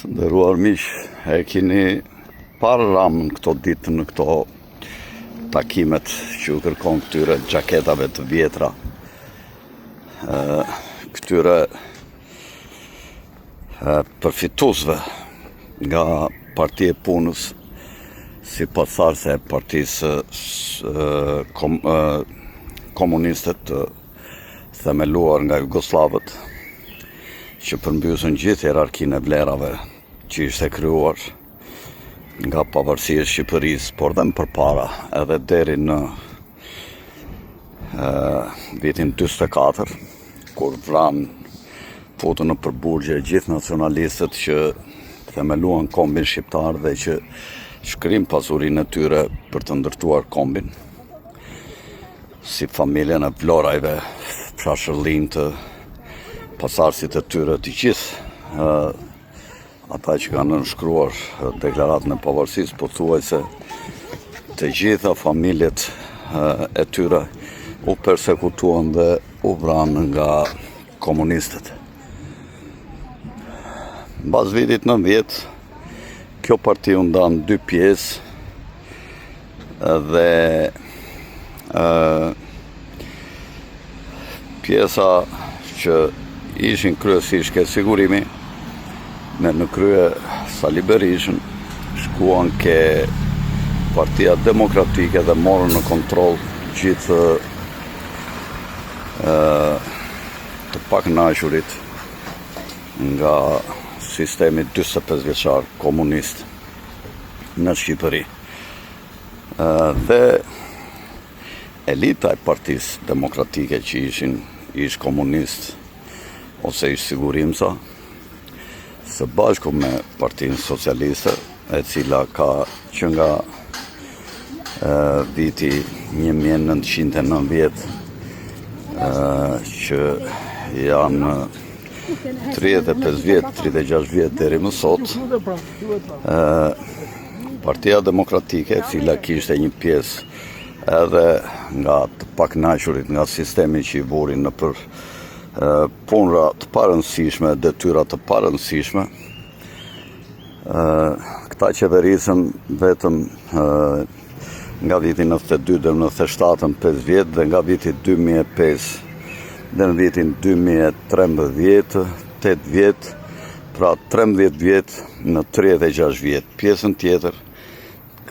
Të nderuar miq, e keni parë ramën këto ditë në këto takimet që u kërkon këtyre xhaketave të vjetra, këtyre përfituesve nga Partia e Punës, si pasardhëse e Partisë komuniste të themeluar nga Jugoslavët, që përmbysën gjithë hierarkinë e vlerave që ishte krijuar nga pavarësia e Shqipërisë, por dhe më përpara edhe deri në vitin 44, kur futën në përburgje gjithë nacionalistët që themeluan kombin shqiptar dhe që shkrim pasurinë e tyre për të ndërtuar kombin, si familjen e Vlorajve, Prashërlin të pasardhësit e tyre të gjithë, ata që kanë nënshkruar deklaratën e pavarësisë, pothuajse të gjitha familjet e tyre u persekutuan dhe u vranë nga komunistët. Mbas vitit 90, kjo parti u nda në dy pjesë dhe pjesa që ishin kryesisht ke sigurimi, në krye Sali Berishën, shkuan ke Partia Demokratike dhe morën në kontroll gjithë të pakënaqërit nga sistemi 45 vjeçar komunist në Shqipëri. Dhe elita e Partisë Demokratike që ish komunist ose ish sigurimsa, së bashku me Partinë Socialiste, e cila ka që nga viti 1990 që janë 35 vjetë, 36 vjetë deri më sot, Partia Demokratike, e cila kishte një pjesë edhe nga të pakënaqërit nga sistemi që i burin në për punra të parëndësishme, detyra të parëndësishme, këta qeverisën vetëm nga viti 92 dhe 97, 5 vjetë, dhe nga viti 2005 dhe në vitin 2013, 8 vjetë, pra 13 vjetë në 36 vjetë. Pjesën tjetër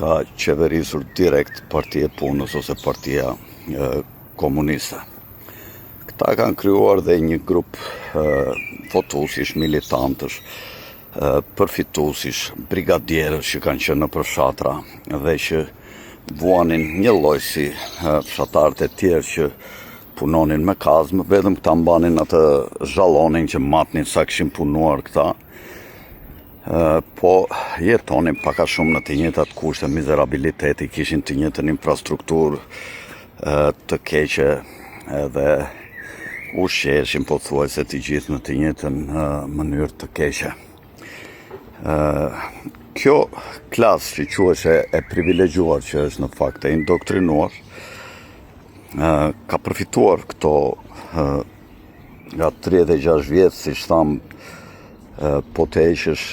ka qeverisur direkt Partia e Punës ose Partia Komuniste. Këta kanë krijuar dhe një grup votuesish, militantësh, përfituesish, brigadierësh që kanë qenë në fshatra dhe që vuanin një lloj si fshatarët e tjerë që punonin me kazmë, vetëm këta mbanin atë zhallonin që matnin sa kishin punuar këta, po jetonin pak a shumë në të njëjtat kushte mizerabiliteti, kishin të njëjtën infrastrukturë të keqe edhe ushqeshin pothuajse të gjithë në të njëjtën mënyrë të keqe. Kjo klasë që quheshe e privilegjuar, që është në fakt e indoktrinuar, ka përfituar këto nga 36 vjetë, si thamë, po të heqësh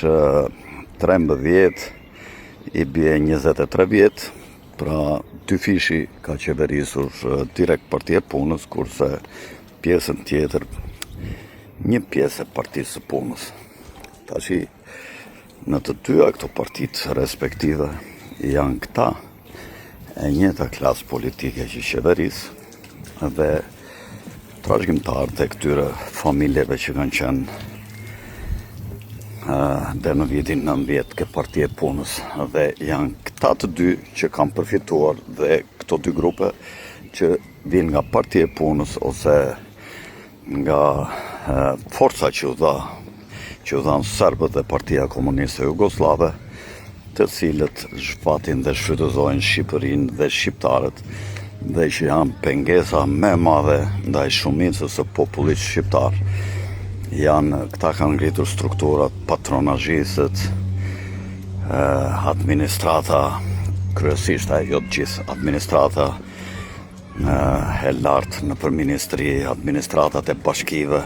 13 vjetë, i bie 23 vjetë, pra dy fishi ka qeverisur direkt Partia e Punës, kurse pjesën tjetër një pjesë e Partisë së Punës. Tashi, në të dyja këto partitë respektive janë këta e njëjta klasë politike që qeverisë dhe trashëgimtarët e këtyre familjeve që kanë qenë dhe në vitin 90 ke Partia e Punës, dhe janë këta të dy që kanë përfituar, dhe këto dy grupe që vinë nga Partia e Punës ose nga forca që u dhanë serbët dhe Partia Komuniste Jugoslave, të cilët zhvatin dhe shfrytëzojnë Shqipërinë dhe shqiptarët, dhe që janë pengesa më e madhe ndaj shumicës së popullit shqiptar. Këta kanë ngritur strukturat patronazhistët, administrata, kryesisht jo të gjithë, administrata e lartë në përministri, administratat e bashkive,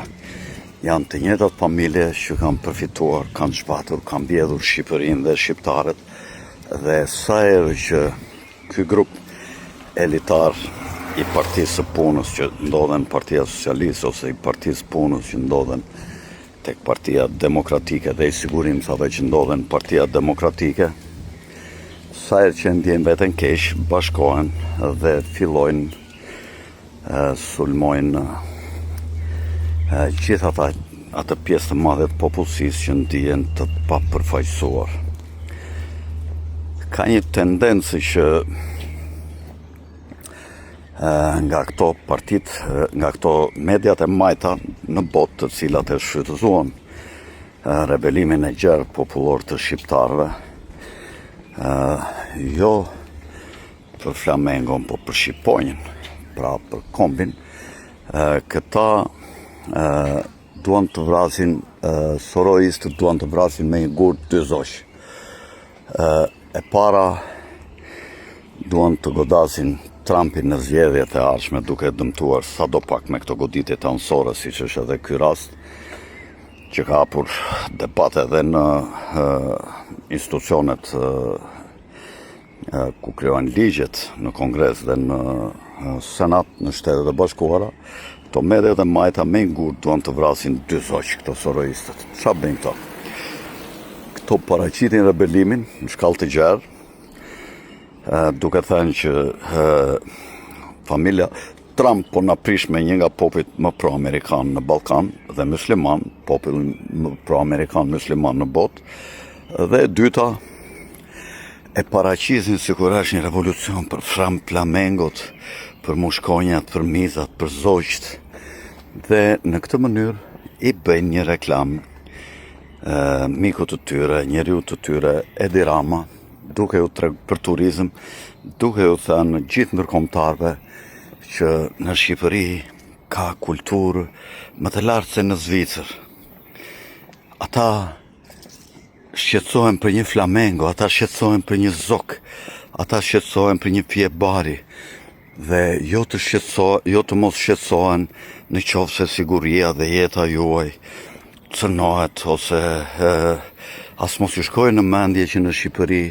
janë të njëjtat familje që kanë përfituar, kanë shpatur, kanë mbjedhur Shqipërinë dhe shqiptarët, dhe sa herë që ky grup elitar i Partisë së Punës që ndodhen Partia Socialiste ose i Partisë Punës që ndodhen tek Partia Demokratike dhe i sigurimtave që ndodhen Partia Demokratike, sa herë që ndjejnë veten keq, bashkohen dhe fillojnë sulmojnë gjithë atë pjesë të madhe të popullsisë që ndihen të papërfaqësuar. Ka një tendencë që nga këto partit, nga këto mediat e majta në botë, të cilat e shfrytëzuan rebelimin e gjerë popullor të shqiptarëve, jo për Flamengon, po për Shqiponjën, pra për kombin, këta duan të vrasin, soroistët duan të vrasin me një gur dy zoq. E para duan të godasin Trumpin në zgjedhjet e ardhshme, duke dëmtuar sadopak me këto goditje të anësore, siç është edhe ky rast, që ka hapur debate edhe në institucionet ku krijojnë ligjet, në Kongres dhe në Senat, në Shtetet e Bashkuara. Këto mediat e majta me ngur duan të vrasin dy zoq, këto soroistët. Çfarë bëjnë këto? Këto paraqitin rebelimin në shkallë të gjerë, duke thënë që familja Trump po na prish me një nga popujt më pro-amerikan në Ballkan dhe musliman, popull më pro-amerikan musliman në botë, dhe e dyta e paraqisin sikur është një revolucion për Flamengot, për mushkonjat, për mizat, për zogjt, dhe në këtë mënyrë i bëjnë një reklam mikut të tyre, njeriu të tyre, Edi Rama, duke u për turizëm, duke u thënë gjithë ndërkombëtarëve që në Shqipëri ka kulturë më të lartë se në Zvicër. Ata shqetësohen për një Flamengo, ata shqetësohen për një zok, ata shqetësohen për një pije bari, dhe jo të mos shqetësohen në qoftë se siguria dhe jeta juaj cënohet, ose as mos ju shkojë në mendje që në Shqipëri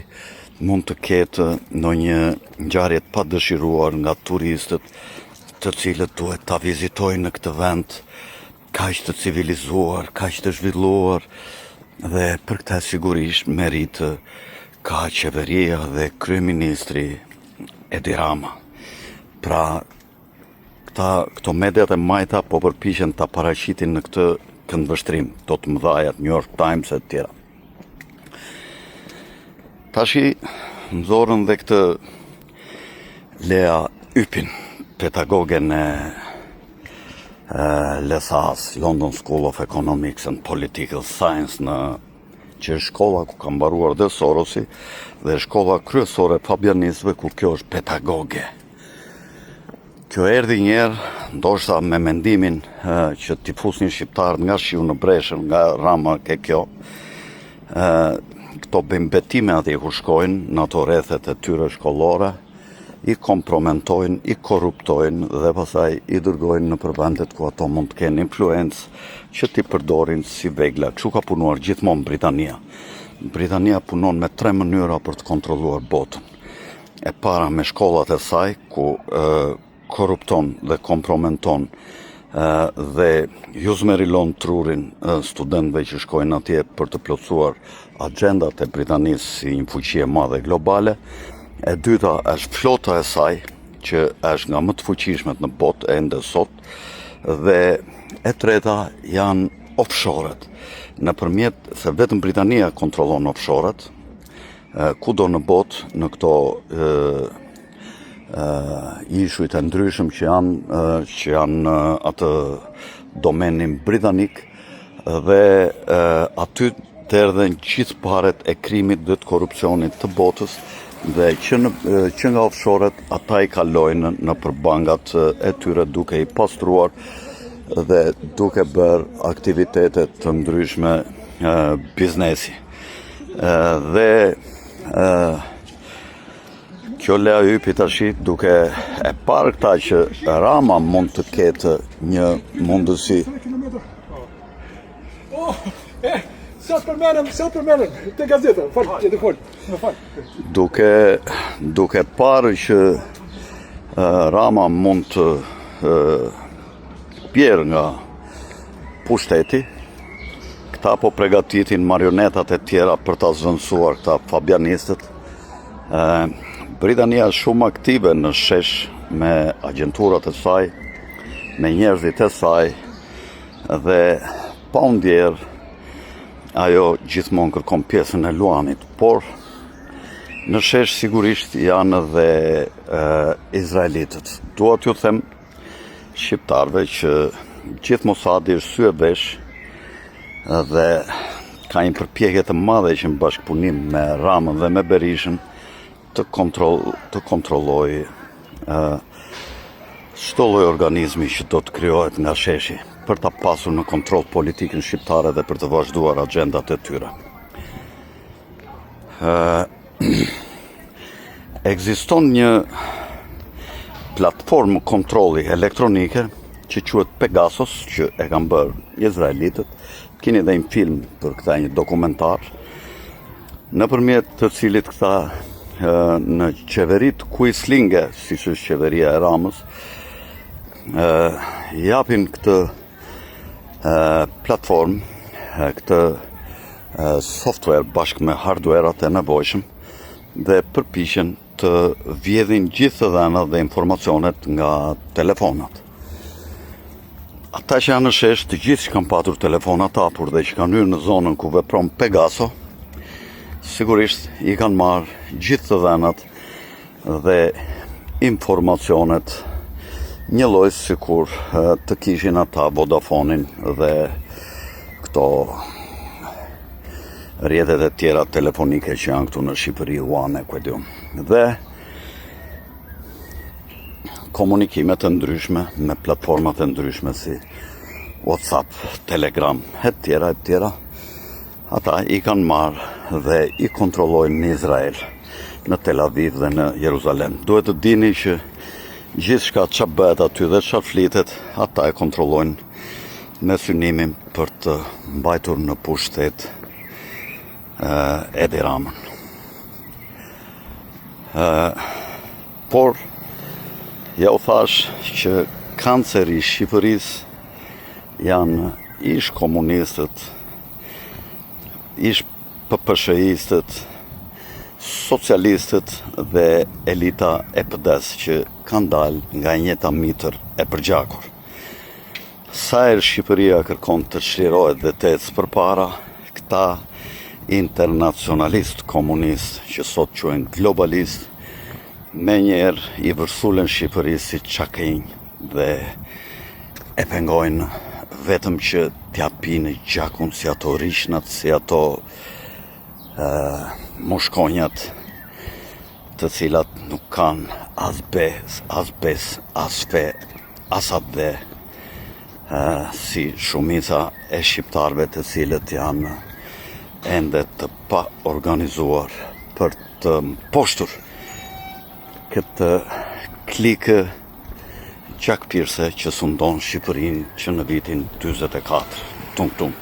mund të ketë ndonjë ngjarje të padëshiruar nga turistët, të cilët duhet ta vizitojnë në këtë vend kaq të civilizuar, kaq të zhvilluar, dhe për këtë sigurisht merit ka qeveria dhe kryeministri Edi Rama. Pra, këto mediat e majta po përpiqen ta paraqitin në këtë këndvështrim, do të mëdhajat New York Times e të tjera. Tashi nxorën dhe këtë Lea Ypin, pedagogen e LSAS, London School of Economics and Political Science, që është shkolla ku ka mbaruar dhe Sorosi, dhe shkolla kryesore e fabianistëve ku kjo është pedagoge. Kjo erdhi njerë, ndoshta me mendimin që t'i fusnin shqiptarët nga shiu në breshën, nga Rama ke kjo. Këto bëjnë betime atje ku shkojnë, në ato rrethet e tyre shkollore, i kompromentojnë, i korruptojnë dhe pastaj i dërgojnë në përvendet ku ato mund të kenë influencë që t'i përdorin si vegla. Kështu ka punuar gjithmonë Britania. Britania punon me 3 mënyra për të kontrolluar botën. E para me shkollat e saj, ku korrupton dhe kompromenton dhe juzmerilon trurin studentëve që shkojnë atje për të plotësuar agjendat e Britanisë si një fuqi e madhe globale. E dyta është flota e saj, që është nga më të fuqishmet në botë ende sot, dhe e treta janë offshore-et. Nëpërmjet se vetëm Britania kontrollon offshore-et, kudo në botë, në këto ishujt e ndryshëm që janë atë domenin britanik, dhe aty të erdhen gjithë paret e krimit dhe të korrupsionit të botës, dhe që nga offshore-et ata i kalojnë në përbangat e tyre duke i pastruar dhe duke bërë aktivitetet të ndryshme biznesi. Dhe kjo Lea Ypi tashi, duke e parë këta që Rama mund të ketë një mundësi Sa përmenem te gazeta, fal. Duke parë që Rama mund të bjerë nga pushteti, këta po pregatitin marionetat e tjera për ta zvendësuar këta fabianistët. Britania është shumë aktive në shesh me agjenturat e saj, me njerëzit e saj, dhe pa u ndjerë ajo gjithmonë kërkon pjesën e luanit, por në shesh sigurisht janë dhe izraelitët. Dua t'ju them shqiptarve që gjithë Mosadi është sy e vesh dhe ka një përpjekje të madhe që në bashkëpunim me Ramën dhe me Berishën të kontrolloj çdo lloj organizmi që do të krijohet nga sheshi, për ta pasur në kontroll politikën shqiptare dhe për të vazhduar agjendat e tyre. Ekziston një platformë kontrolli elektronike që quhet Pegasus, që e kanë bërë izraelitët. Keni dhe një film për këta, një dokumentar, nëpërmjet të cilit këta në qeverit kujslinge, si që është qeveria e Ramës, japin këtë platformë, këtë software bashkë me hardware-at e nevojshëm, dhe përpiqen të vjedhin gjithë të dhënat dhe informacionet nga telefonat. Ata që janë në shesh, të gjithë që kanë patur telefonat hapur dhe që kanë hyrë në zonën ku vepron Pegaso, sigurisht i kanë marrë gjithë të dhënat dhe informacionet, një lloj sikur të kishin ata Vodafonin dhe këto rrjetet e tjera telefonike që janë këtu në Shqipëri, One, dhe komunikimet të ndryshme me platformat e ndryshme si WhatsApp, Telegram, e tjera, ata i kanë marrë dhe i kontrollojnë në Izrael, në Tel Aviv dhe në Jeruzalem. Duhet të dini që gjithçka që bëhet aty dhe që flitet, ata e kontrollojnë me synimin për të mbajtur në pushtet Edi Ramën. Por ja u thash që kanceri i Shqipërisë janë ish komunistët, ish PPSH-istët, socialistët dhe elita e PD-s që kanë dalë nga njëta mitër e përgjakur. Sa herë Shqipëria kërkon të çlirohet dhe të ecë përpara, këta internacionalist komunist që sot quhen globalist, me njerë i vërsulen Shqipëri si qakinj dhe e pengojnë vetëm që t'ja pinë gjakun si ato rishnat, si ato mushkonjat të cilat nuk kanë as bes, as fe, as atë si shumica e shqiptarve të cilët janë ende të pa organizuar për të mposhtur këtë klikë gjakpirse që sundon Shqipërinë që në vitin 44. Tung tung.